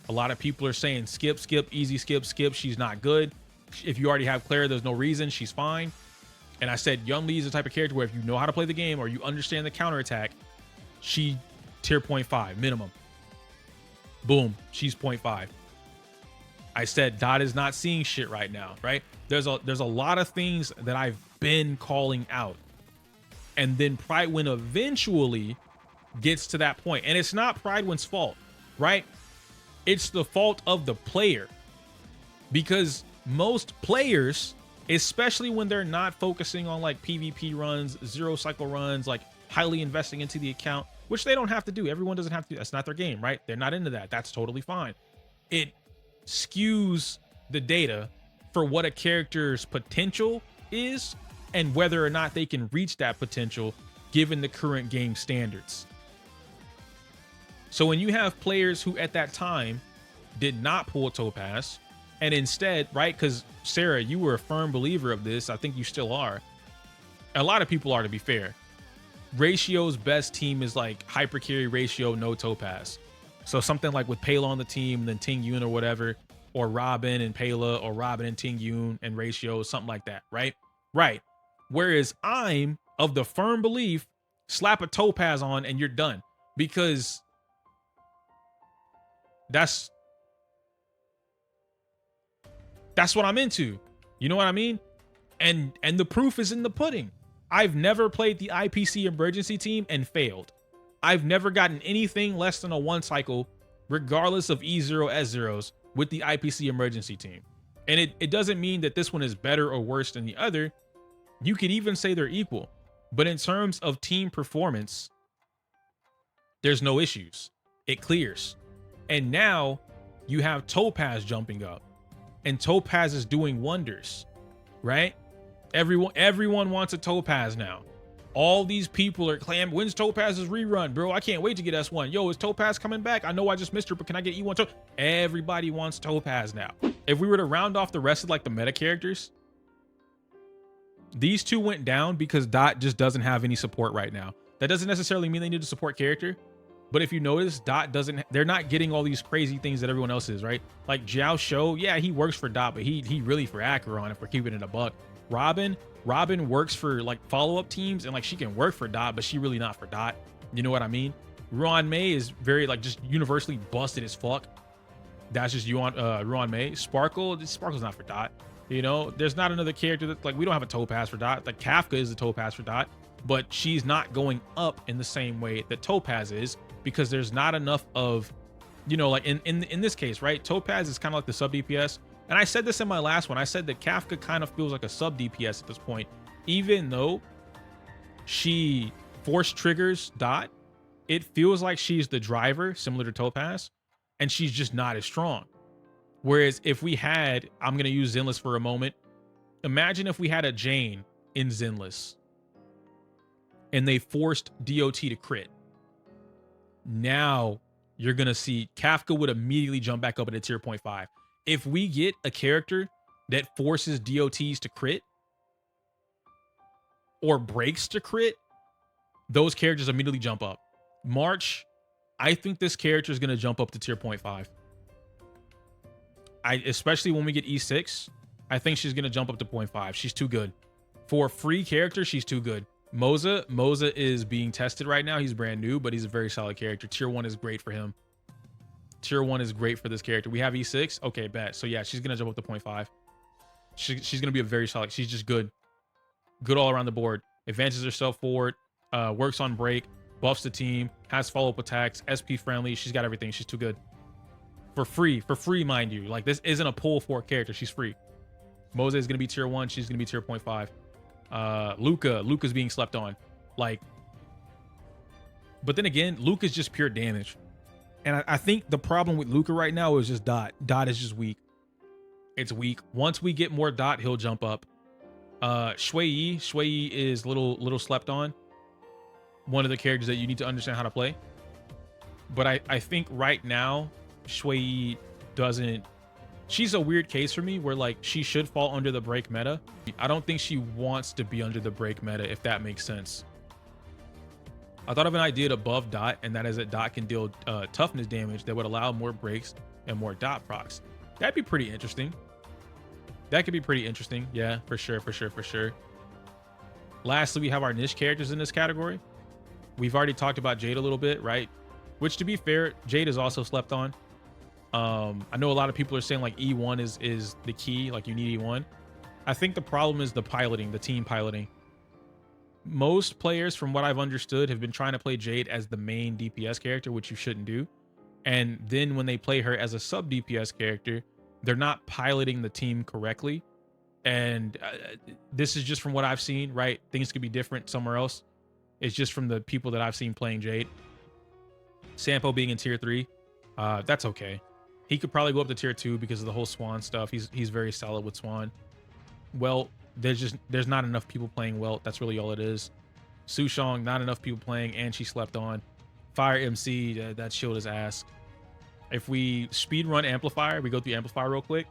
a lot of people are saying skip, easy skip, she's not good. If you already have Clara, there's no reason, she's fine. And I said Yun Li is the type of character where if you know how to play the game or you understand the counterattack, she tier 0.5 minimum. Boom, she's 0.5. I said Dot is not seeing shit right now, right? There's a lot of things that I've been calling out. And then Prydwen eventually gets to that point. And it's not Prydwen's fault, right? It's the fault of the player. Because most players, especially when they're not focusing on like PvP runs, 0 cycle runs, like highly investing into the account, which they don't have to do. Everyone doesn't have to. That's not their game, right? They're not into that. That's totally fine. It skews the data for what a character's potential is and whether or not they can reach that potential given the current game standards. So when you have players who at that time did not pull Topaz and instead, right? Because Sarah, you were a firm believer of this. I think you still are. A lot of people are, to be fair. Ratio's best team is like hyper carry Ratio, no Topaz. So something like with Pela on the team, and then Ting Yun or whatever, or Robin and Pela, or Robin and Ting Yun and Ratio, something like that, right? Right. Whereas I'm of the firm belief, slap a Topaz on and you're done. Because that's what I'm into. You know what I mean? And the proof is in the pudding. I've never played the IPC emergency team and failed. I've never gotten anything less than a 1 cycle, regardless of E0, S0s, with the IPC emergency team. And it doesn't mean that this one is better or worse than the other. You could even say they're equal. But in terms of team performance, there's no issues. It clears. And now you have Topaz jumping up. And Topaz is doing wonders, right? Everyone wants a Topaz now. All these people are claiming, when's Topaz's rerun, bro? I can't wait to get S1. Yo, is Topaz coming back? I know I just missed her, but can I get E1? Everybody wants Topaz now. If we were to round off the rest of like the meta characters, these two went down because Dot just doesn't have any support right now. That doesn't necessarily mean they need a support character, but if you notice, Dot doesn't, they're not getting all these crazy things that everyone else is, right? Like Jiao Shou, yeah, he works for Dot, but he really for Acheron if we're keeping it a buck. Robin works for like follow-up teams, and like she can work for Dot, but she really not for Dot. You know what I mean? Ruan Mei is very like just universally busted as fuck. That's just Ruan Mei. Sparkle's not for Dot. You know, there's not another character that like we don't have a Topaz for Dot. Like Kafka is the Topaz for Dot, but she's not going up in the same way that Topaz is because there's not enough of, you know, like in this case, right? Topaz is kind of like the sub DPS. And I said this in my last one. I said that Kafka kind of feels like a sub DPS at this point, even though she force triggers Dot. It feels like she's the driver, similar to Topaz, and she's just not as strong. Whereas if we had, I'm going to use Zenless for a moment. Imagine if we had a Jane in Zenless and they forced DOT to crit. Now you're going to see Kafka would immediately jump back up at a tier 0.5. If we get a character that forces DOTs to crit or breaks to crit, those characters immediately jump up. March, I think this character is going to jump up to tier 0.5. Especially when we get E6, I think she's going to jump up to 0.5. She's too good. For a free character, she's too good. Moza is being tested right now. He's brand new, but he's a very solid character. Tier 1 is great for him. Tier 1 is great for this character. We have E6. Okay, bet. So yeah, she's going to jump up to 0.5. She's going to be a very solid. She's just good. Good all around the board. Advances herself forward. Works on break. Buffs the team. Has follow-up attacks. SP friendly. She's got everything. She's too good. For free, mind you. Like, this isn't a pull for a character. She's free. Moza is going to be tier 1. She's going to be tier 0.5. Luca's being slept on. Like, but then again, Luca's just pure damage. And I think the problem with Luca right now is just Dot. Dot is just weak. It's weak. Once we get more Dot, he'll jump up. Shui Yi is little slept on. One of the characters that you need to understand how to play. But I think right now, Shui Yi doesn't. She's a weird case for me where like she should fall under the break meta. I don't think she wants to be under the break meta, if that makes sense. I thought of an idea above Dot, and that is that Dot can deal toughness damage that would allow more breaks and more Dot procs. That'd be pretty interesting. That could be pretty interesting. Yeah, for sure. Lastly, we have our niche characters in this category. We've already talked about Jade a little bit, right? Which, to be fair, Jade is also slept on. I know a lot of people are saying like E1 is the key, like you need E1. I think the problem is the piloting, the team piloting. Most players, from what I've understood, have been trying to play Jade as the main DPS character, which you shouldn't do. And then when they play her as a sub DPS character, they're not piloting the team correctly. And this is just from what I've seen, right? Things could be different somewhere else. It's just from the people that I've seen playing Jade. Sampo being in tier 3, that's okay. He could probably go up to tier 2 because of the whole Swan stuff. He's very solid with Swan. Well, there's not enough people playing Welt. That's really all it is. Sushong, not enough people playing, and she slept on. Fire MC, that shield is ass. If we speed run Amplifier, we go through Amplifier real quick.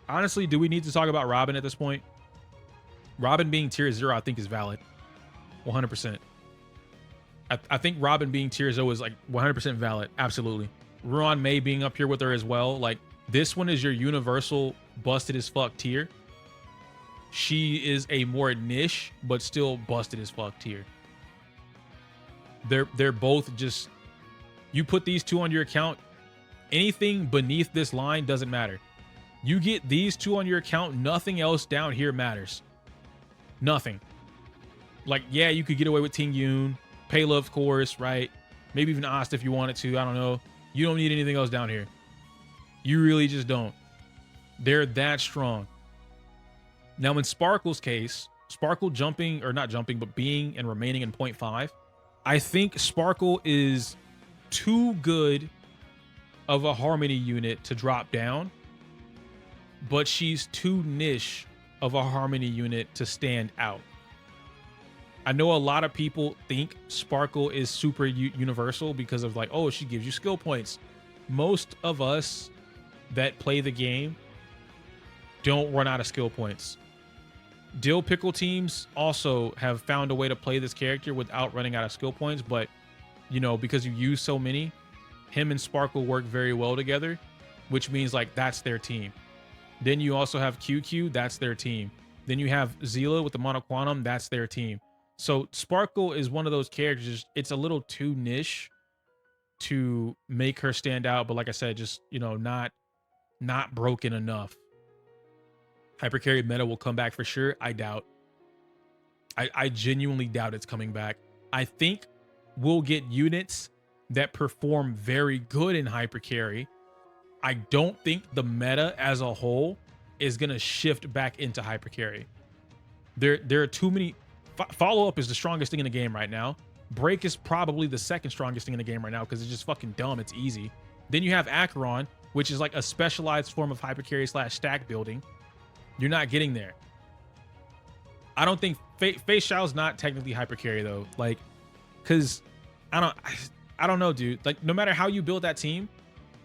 Honestly, do we need to talk about Robin at this point? Robin being tier 0, I think, is valid. 100%. I think Robin being tier 0 is like 100% valid. Absolutely. Ruan Mei being up here with her as well. Like, this one is your universal busted as fuck tier. She is a more niche, but still busted as fuck tier. They're both just, you put these two on your account, anything beneath this line doesn't matter. You get these two on your account, nothing else down here matters. Nothing. Like, yeah, you could get away with Ting Yun, Payla, of course, right? Maybe even Ast if you wanted to. I don't know. You don't need anything else down here. You really just don't. They're that strong. Now, in Sparkle's case, Sparkle jumping, or not jumping, but being and remaining in 0.5, I think Sparkle is too good of a Harmony unit to drop down, but she's too niche of a Harmony unit to stand out. I know a lot of people think Sparkle is super universal because of like, oh, she gives you skill points. Most of us that play the game don't run out of skill points. Dill Pickle teams also have found a way to play this character without running out of skill points, but you know, because you use so many, him and Sparkle work very well together, which means like that's their team. Then you also have QQ, that's their team. Then you have Zila with the Monoquantum, that's their team. So Sparkle is one of those characters, it's a little too niche to make her stand out, but like I said, just, you know, not broken enough. Hypercarry meta will come back for sure. I doubt. I genuinely doubt it's coming back. I think we'll get units that perform very good in Hypercarry. I don't think the meta as a whole is going to shift back into Hypercarry. There are too many. Follow-up is the strongest thing in the game right now. Break is probably the second strongest thing in the game right now because it's just fucking dumb. It's easy. Then you have Acheron, which is like a specialized form of Hypercarry / stack building. You're not getting there. I don't think Feixiao's not technically Hypercarry though. Like, cause I don't know, dude. Like, no matter how you build that team,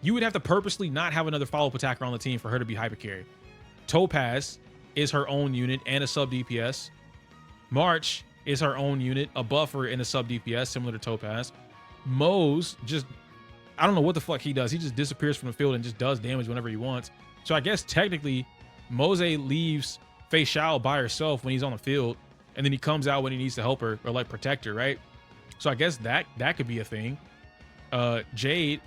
you would have to purposely not have another follow-up attacker on the team for her to be Hypercarry. Topaz is her own unit and a sub DPS. March is her own unit, a buffer and a sub DPS, similar to Topaz. Moze just, I don't know what the fuck he does. He just disappears from the field and just does damage whenever he wants. So I guess technically, Mose leaves Feixiao by herself when he's on the field, and then he comes out when he needs to help her or like protect her, right? So I guess that could be a thing. Jade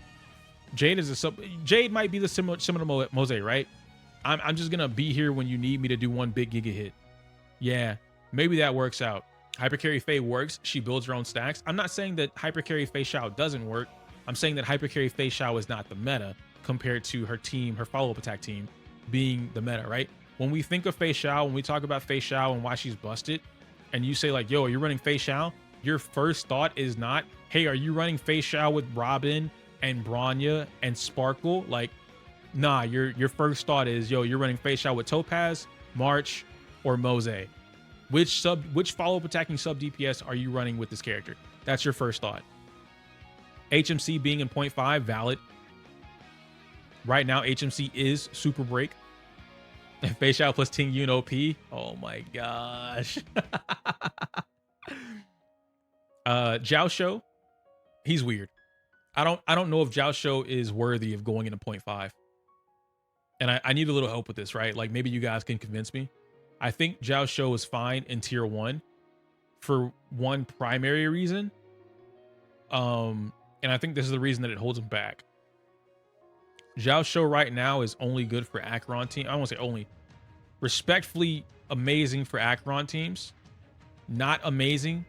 is a sub. Jade might be the similar to Mose, right? I'm just gonna be here when you need me to do one big giga hit. Yeah, maybe that works out. Hypercarry Fei works. She builds her own stacks. I'm not saying that Hypercarry Feixiao doesn't work. I'm saying that Hypercarry Feixiao is not the meta compared to her team, her follow-up attack team being the meta, right? When we think of Feixiao, when we talk about Feixiao and why she's busted, and you say like, yo, are you running Feixiao? Your first thought is not, hey, are you running Feixiao with Robin and Bronya and Sparkle? Like, nah, your first thought is, yo, you're running Feixiao with Topaz, March, or Mose. Which follow-up attacking sub DPS are you running with this character? That's your first thought. HMC being in 0.5, valid. Right now, HMC is super break. And Feixiao plus Ting Yun OP. Oh my gosh. Jiao Shou, he's weird. I don't know if Jiao Shou is worthy of going into 0.5. And I need a little help with this, right? Like maybe you guys can convince me. I think Jiao Shou is fine in tier 1 for one primary reason. And I think this is the reason that it holds him back. Jiao Shou right now is only good for Acheron team. I don't want to say only. Respectfully amazing for Acheron teams. Not amazing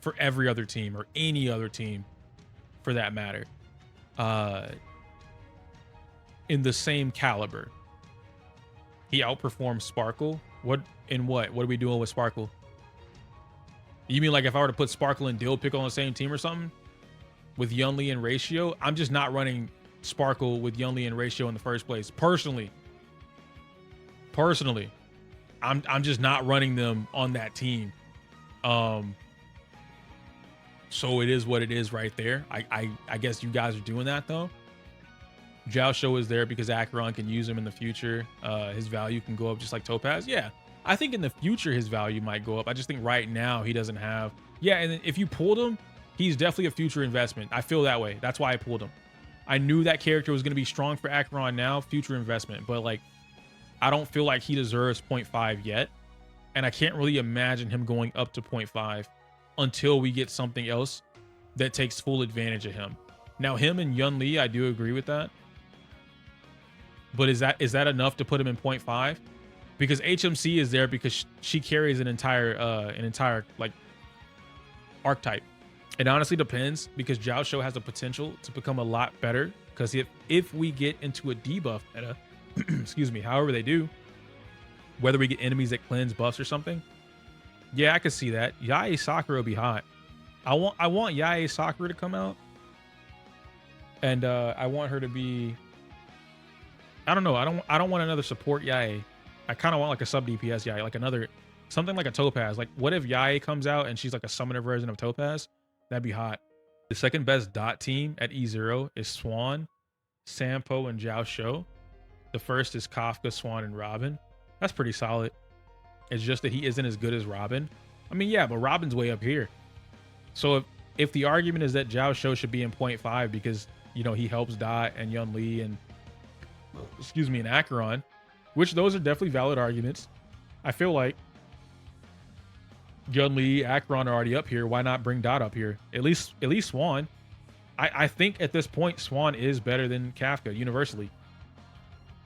for every other team or any other team for that matter. In the same caliber. He outperforms Sparkle. What are we doing with Sparkle? You mean like if I were to put Sparkle and Dill Pickle on the same team or something? With Yunli and Ratio? I'm just not running Sparkle with Yunli and Ratio in the first place. Personally, I'm just not running them on that team. So it is what it is right there. I guess you guys are doing that though. Jiao Shou is there because Acheron can use him in the future. His value can go up just like Topaz. Yeah, I think in the future his value might go up. I just think right now he doesn't have. Yeah, and if you pulled him, he's definitely a future investment. I feel that way. That's why I pulled him. I knew that character was going to be strong for Acheron now, future investment. But like, I don't feel like he deserves 0.5 yet. And I can't really imagine him going up to 0.5 until we get something else that takes full advantage of him. Now, him and Yunli, I do agree with that. But is that enough to put him in 0.5? Because HMC is there because she carries an entire like archetype. It honestly depends because Jiao Shou has the potential to become a lot better. Because if we get into a debuff meta, excuse me, however they do, whether we get enemies that cleanse buffs or something, yeah, I could see that. Yae Sakura will be hot. I want Yae Sakura to come out, and I want her to be. I don't know. I don't want another support Yae. I kind of want like a sub DPS Yae, like another something like a Topaz. Like, what if Yae comes out and she's like a summoner version of Topaz? That'd be hot. The second best dot team at E0 is Swan, Sampo, and Zhao Shou. The first is Kafka, Swan, and Robin. That's pretty solid. It's just that he isn't as good as Robin. I mean, yeah, but Robin's way up here. So if the argument is that Zhao Shou should be in 0.5 because, you know, he helps Dot and Yun Li and, excuse me, and Acheron, which those are definitely valid arguments. I feel like Yun Li, Acheron are already up here. Why not bring Dot up here? At least Swan. I think at this point Swan is better than Kafka universally.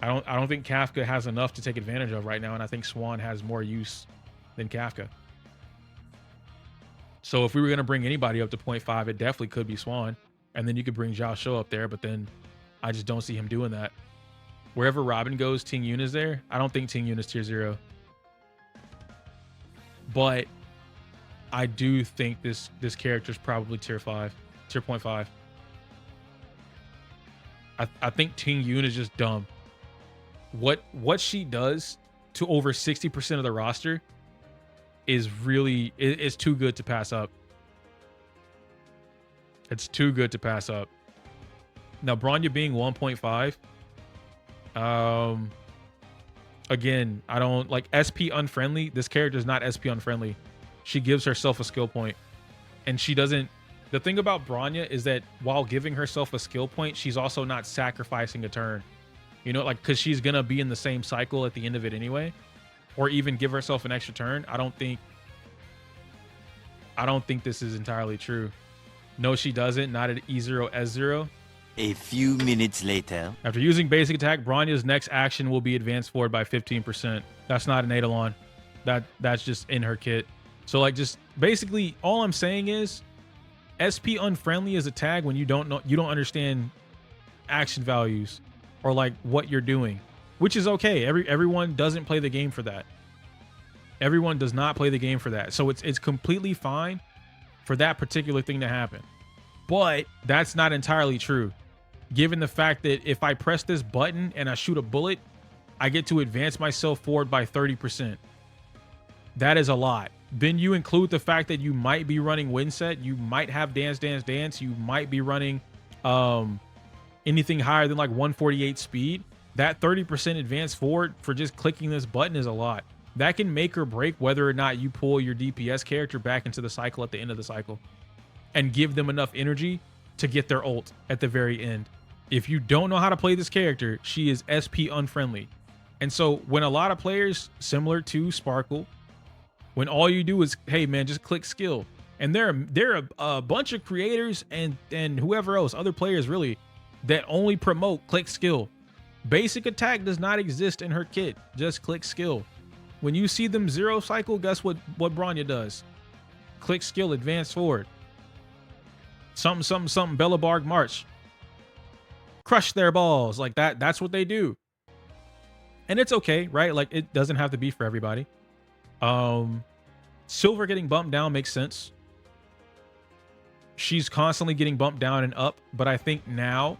I don't think Kafka has enough to take advantage of right now, and I think Swan has more use than Kafka. So if we were gonna bring anybody up to 0.5, it definitely could be Swan, and then you could bring Zhao Shou up there. But then I just don't see him doing that. Wherever Robin goes, Ting Yun is there. I don't think Ting Yun is tier 0, but I do think this character is probably tier 5, tier 0.5. I think Ting Yun is just dumb. What she does to over 60% of the roster is really is too good to pass up. It's too good to pass up. Now Bronya being 1.5, again, I don't like SP unfriendly. This character is not SP unfriendly. She gives herself a skill point, and she doesn't. The thing about Bronya is that while giving herself a skill point, she's also not sacrificing a turn. You know, like, because she's gonna be in the same cycle at the end of it anyway, or even give herself an extra turn. I don't think this is entirely true. No, she doesn't. Not at E0, S0. A few minutes later. After using basic attack, Bronya's next action will be advanced forward by 15%. That's not an Eidolon. That's just in her kit. So like, just basically all I'm saying is SP unfriendly is a tag when you don't understand action values or like what you're doing, which is okay. Everyone doesn't play the game for that. Everyone does not play the game for that. So it's completely fine for that particular thing to happen. But that's not entirely true, given the fact that if I press this button and I shoot a bullet, I get to advance myself forward by 30%. That is a lot. Then you include the fact that you might be running Windset, you might have Dance Dance Dance, you might be running anything higher than like 148 speed. That 30% advance forward for just clicking this button is a lot. That can make or break whether or not you pull your DPS character back into the cycle at the end of the cycle and give them enough energy to get their ult at the very end. If you don't know how to play this character, she is SP unfriendly. And so when a lot of players similar to Sparkle, when all you do is, hey man, just click skill. And there are a bunch of creators and whoever else, other players really, that only promote click skill. Basic attack does not exist in her kit. Just click skill. When you see them zero cycle, guess what Bronya does? Click skill, advance forward. Something, something, something, Bellabarg March. Crush their balls. Like that. That's what they do. And it's okay, right? Like, it doesn't have to be for everybody. Silver getting bumped down makes sense. She's constantly getting bumped down and up, but I think now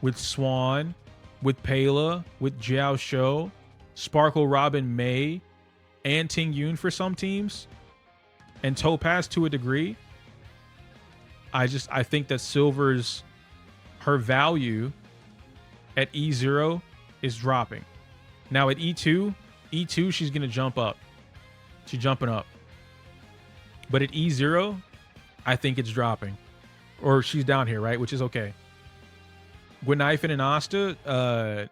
with Swan, with Pela, with Zhao Shou, Sparkle, Robin, Mei, and Ting Yun for some teams, and Topaz to a degree, I think that Silver's, her value at E0 is dropping. Now at E2, she's going to jump up. She's jumping up. But at E0, I think it's dropping. Or she's down here, right? Which is okay. Gwenhyfen and Asta,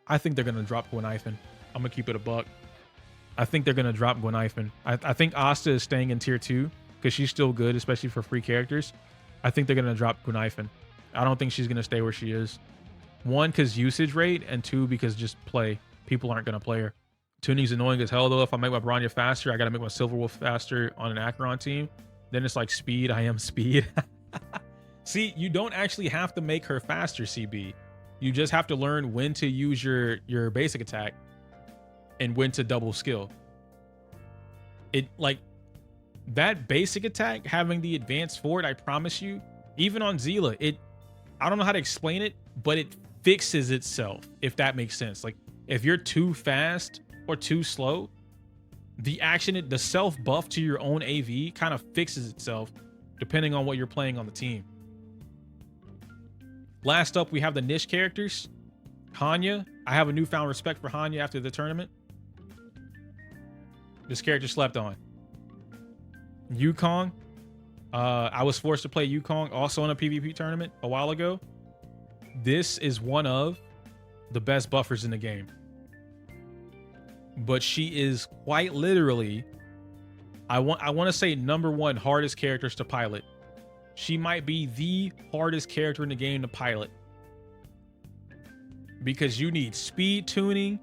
I think they're going to drop Gwenhyfen. I'm going to keep it a buck. I think they're going to drop Gwenhyfen. I think Asta is staying in tier 2 because she's still good, especially for free characters. I think they're going to drop Gwenhyfen. I don't think she's going to stay where she is. 1, because usage rate, and 2, because just play. People aren't going to play her. Tuning's annoying as hell, though. If I make my Bronya faster, I got to make my Silver Wolf faster on an Acheron team. Then it's like speed. I am speed. See, you don't actually have to make her faster, CB. You just have to learn when to use your basic attack and when to double skill. It, like, that basic attack having the advance forward, I promise you, even on Zila, I don't know how to explain it, but it fixes itself, if that makes sense. Like, if you're too fast or too slow, the self buff to your own AV kind of fixes itself depending on what you're playing on the team. Last up, we have the niche characters. Hanya. I have a newfound respect for Hanya after the tournament. This character slept on. Yukong. I was forced to play Yukong also in a PvP tournament a while ago. This is one of the best buffers in the game. But she is quite literally, I want to say #1 hardest characters to pilot. She might be the hardest character in the game to pilot. Because you need speed tuning.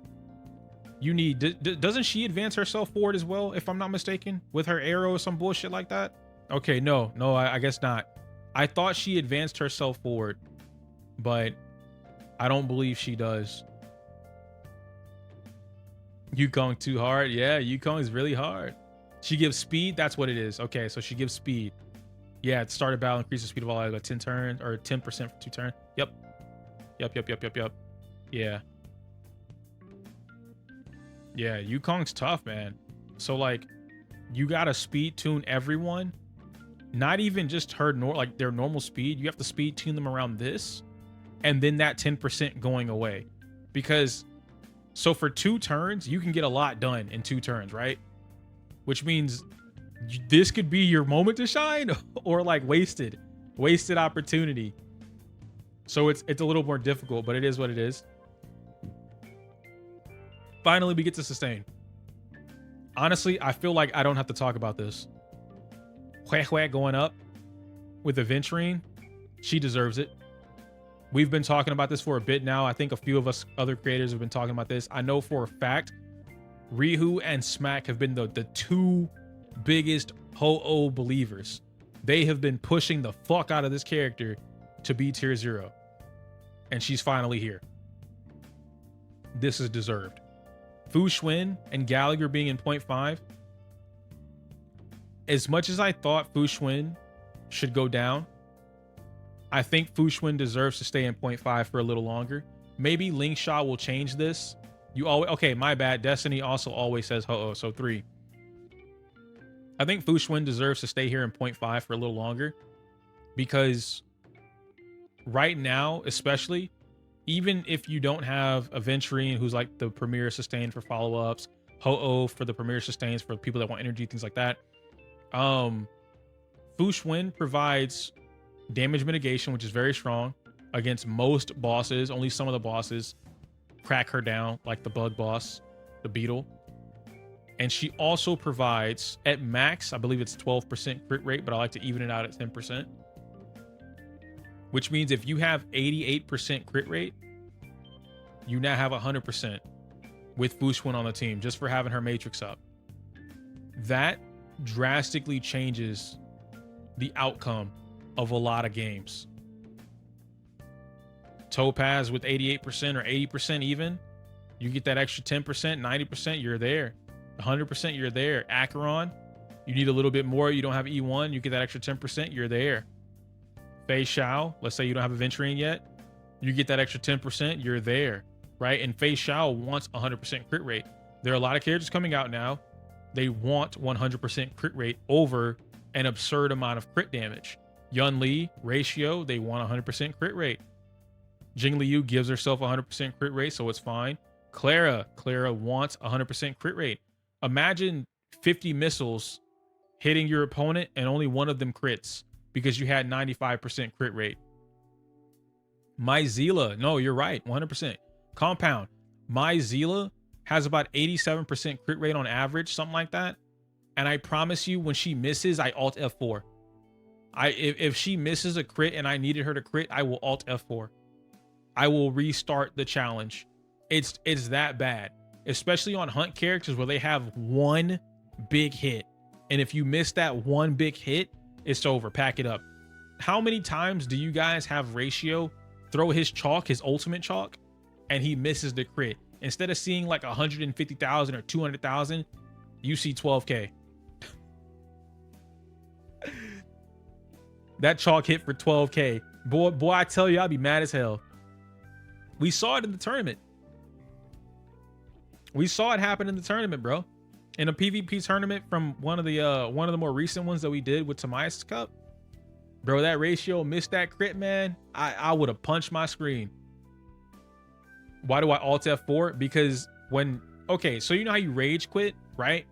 You need, doesn't she advance herself forward as well, if I'm not mistaken, with her arrow or some bullshit like that? Okay, no, I guess not. I thought she advanced herself forward, but I don't believe she does. Yukong too hard. Yeah, Yukong is really hard. She gives speed. That's what it is. Okay, so she gives speed. Yeah, at start of battle, increase the speed of all items by 10 turns or 10% for 2 turns. Yep. Yeah. Yeah, Yukong's tough, man. So like, you gotta speed tune everyone. Not even just her like their normal speed. You have to speed tune them around this, and then that 10% going away. Because so for 2 turns, you can get a lot done in 2 turns, right? Which means this could be your moment to shine, or like wasted opportunity. So it's a little more difficult, but it is what it is. Finally, we get to sustain. Honestly, I feel like I don't have to talk about this. Hue going up with Aventurine. She deserves it. We've been talking about this for a bit now. I think a few of us other creators have been talking about this. I know for a fact Rihu and Smack have been the 2 biggest Ho-Oh believers. They have been pushing the fuck out of this character to be tier 0. And she's finally here. This is deserved. Fu Xuan and Gallagher being in 0.5. As much as I thought Fu Xuan should go down, I think Fu Xuan deserves to stay in 0.5 for a little longer. Maybe Ling Sha will change this. You always, okay, my bad. Destiny also always says Ho-Oh, so 3. I think Fu Xuan deserves to stay here in 0.5 for a little longer, because right now, especially, even if you don't have Aventurine, who's like the premier sustain for follow-ups, Ho-Oh for the premier sustains for people that want energy, things like that. Fu Xuan provides damage mitigation, which is very strong against most bosses. Only some of the bosses crack her down, like the bug boss, the beetle. And she also provides, at max, I believe it's 12% crit rate, but I like to even it out at 10%. Which means if you have 88% crit rate, you now have 100% with Fu Xuan on the team, just for having her matrix up. That drastically changes the outcome of a lot of games. Topaz with 88% or 80% even, you get that extra 10%, 90%, you're there. 100%, you're there. Acheron, you need a little bit more, you don't have E1, you get that extra 10%, you're there. Feixiao, let's say you don't have Aventurine yet, you get that extra 10%, you're there, right? And Feixiao wants 100% crit rate. There are a lot of characters coming out now, they want 100% crit rate over an absurd amount of crit damage. Yun Li, ratio, they want 100% crit rate. Jing Liu gives herself 100% crit rate, so it's fine. Clara wants 100% crit rate. Imagine 50 missiles hitting your opponent and only one of them crits because you had 95% crit rate. Myzela, no, you're right, 100%. Compound, Myzela has about 87% crit rate on average, something like that. And I promise you, when she misses, I alt F4. If she misses a crit and I needed her to crit, I will alt F4. I will restart the challenge. It's that bad, especially on hunt characters where they have one big hit. And if you miss that one big hit, it's over. Pack it up. How many times do you guys have Ratio throw his chalk, his ultimate chalk, and he misses the crit? Instead of seeing like 150,000 or 200,000, you see 12K. That chalk hit for 12K. Boy, I tell you, I'll be mad as hell. We saw it in the tournament. We saw it happen in the tournament, bro. in a PvP tournament from one of the more recent ones that we did with Tamias Cup, bro, that ratio missed that crit, man. I would have punched my screen. Why do I alt F4? Because okay, so you know how you rage quit, right?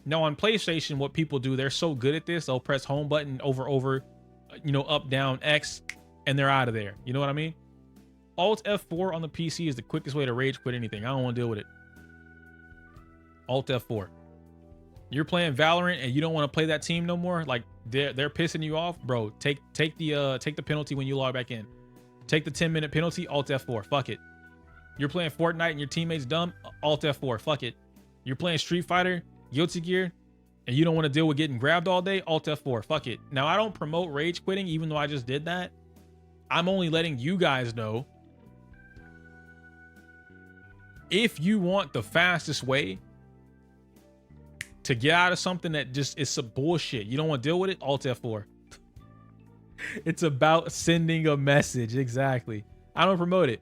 Now on PlayStation, what people do, they're so good at this, they'll press home button over, you know, up, down, X, and they're out of there. You know what I mean? Alt F4 on the PC is the quickest way to rage quit anything. I don't want to deal with it. Alt F4. You're playing Valorant and you don't want to play that team no more. Like they're pissing you off, bro. Take the penalty when you log back in. Take the 10-minute penalty. Alt F4. Fuck it. You're playing Fortnite and your teammate's dumb. Alt F4. Fuck it. You're playing Street Fighter, Guilty Gear, and you don't want to deal with getting grabbed all day. Alt F4. Fuck it. Now I don't promote rage quitting, even though I just did that. I'm only letting you guys know. If you want the fastest way to get out of something that just is some bullshit, you don't want to deal with it, Alt F4. It's about sending a message. Exactly. I don't promote it,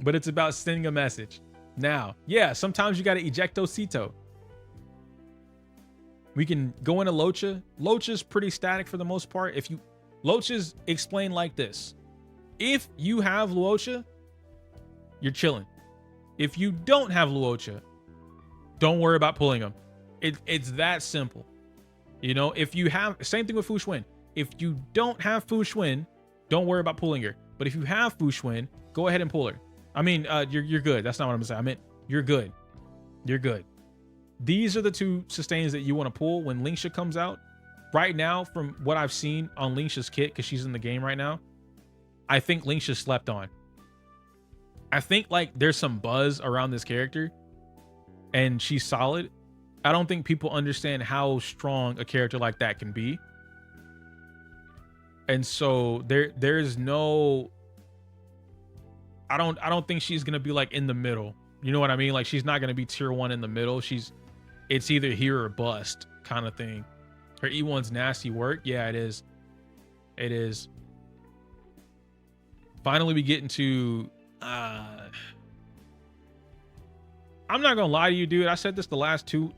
but it's about sending a message. Now, yeah, sometimes you got to ejectocito. We can go into Locha. Locha's pretty static for the most part. Locha's explained like this. If you have Luocha, you're chilling. If you don't have Luocha, don't worry about pulling them. It's that simple. You know, if you have, same thing with Fu Xuan. If you don't have Fu Xuan, don't worry about pulling her. But if you have Fu Xuan, go ahead and pull her. I mean, you're good. That's not what I'm saying. I meant you're good. You're good. These are the two sustains that you want to pull when Linksha comes out. Right now, from what I've seen on Linksha's kit, because she's in the game right now, I think Linksha slept on. I think like there's some buzz around this character and she's solid. I don't think people understand how strong a character like that can be. And so there's no, I don't think she's going to be like in the middle. You know what I mean? Like she's not going to be tier 1 in the middle. It's either here or bust kind of thing. Her E1's nasty work. Yeah, it is. It is. Finally, we get into, I'm not gonna lie to you, dude. I said this the last two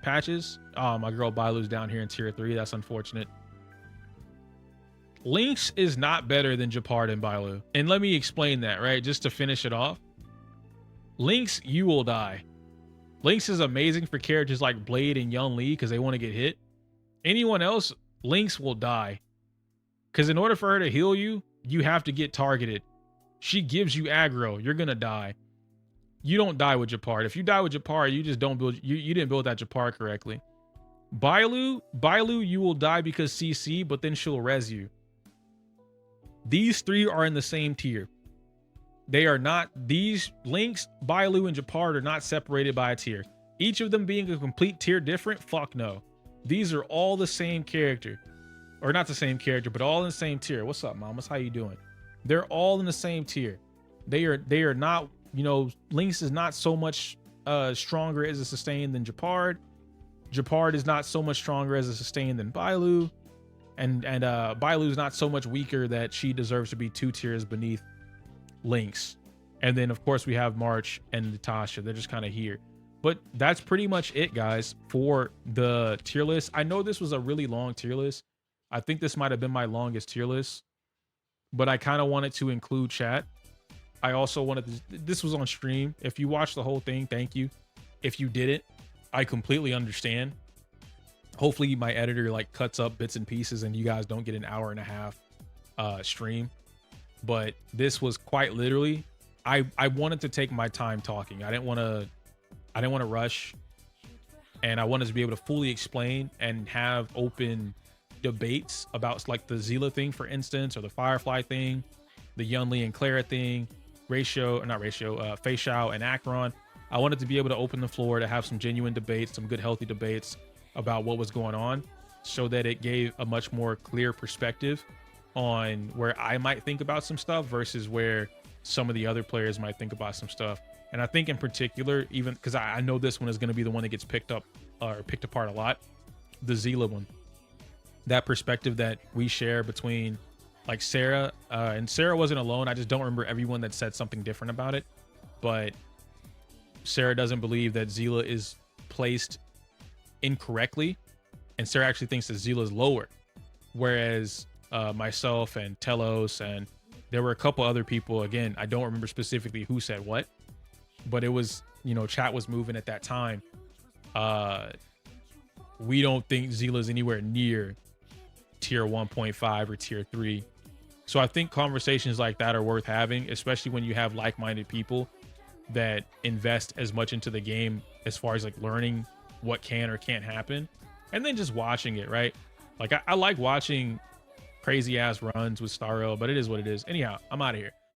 patches. My girl Bailu's down here in tier 3. That's unfortunate. Lynx is not better than Japard and Bailu. And let me explain that, right? Just to finish it off. Lynx, you will die. Lynx is amazing for characters like Blade and Yun Li because they want to get hit. Anyone else, Lynx will die. Because in order for her to heal you, you have to get targeted. She gives you aggro. You're gonna die. You don't die with Japard. If you die with Japard, you just don't build. You didn't build that Japard correctly. Bailu, you will die because CC, but then she'll res you. These three are in the same tier. They are not. These Lynx, Bailu, and Japard are not separated by a tier. Each of them being a complete tier different. Fuck no. These are all the same character, or not the same character, but all in the same tier. What's up, mamas? How you doing? They're all in the same tier. They are not. You know, Lynx is not so much stronger as a sustain than Japard. Japard is not so much stronger as a sustain than Bailu. And Bailu is not so much weaker that she deserves to be 2 tiers beneath Lynx. And then, of course, we have March and Natasha. They're just kind of here. But that's pretty much it, guys, for the tier list. I know this was a really long tier list. I think this might have been my longest tier list. But I kind of wanted to include chat. I also wanted to, this was on stream. If you watched the whole thing, thank you. If you didn't, I completely understand. Hopefully my editor like cuts up bits and pieces and you guys don't get an hour and a half stream. But this was quite literally, I wanted to take my time talking. I didn't want to rush, and I wanted to be able to fully explain and have open debates about like the Zila thing, for instance, or the Firefly thing, the Yun Li and Clara thing, Feixiao and Acheron. I wanted to be able to open the floor to have some genuine debates, some good healthy debates about what was going on, so that it gave a much more clear perspective on where I might think about some stuff versus where some of the other players might think about some stuff. And I think in particular, even because I know this one is going to be the one that gets picked up or picked apart a lot, the Zila one, that perspective that we share between like Sarah, and Sarah wasn't alone. I just don't remember everyone that said something different about it, but Sarah doesn't believe that Zila is placed incorrectly, and Sarah actually thinks that Zila's lower, whereas myself and Telos and there were a couple other people, again, I don't remember specifically who said what, but it was, you know, chat was moving at that time. We don't think Zila's anywhere near tier 1.5 or tier 3. So I think conversations like that are worth having, especially when you have like-minded people that invest as much into the game as far as like learning what can or can't happen, and then just watching it, right? Like I like watching crazy ass runs with Starro, but it is what it is. Anyhow, I'm out of here.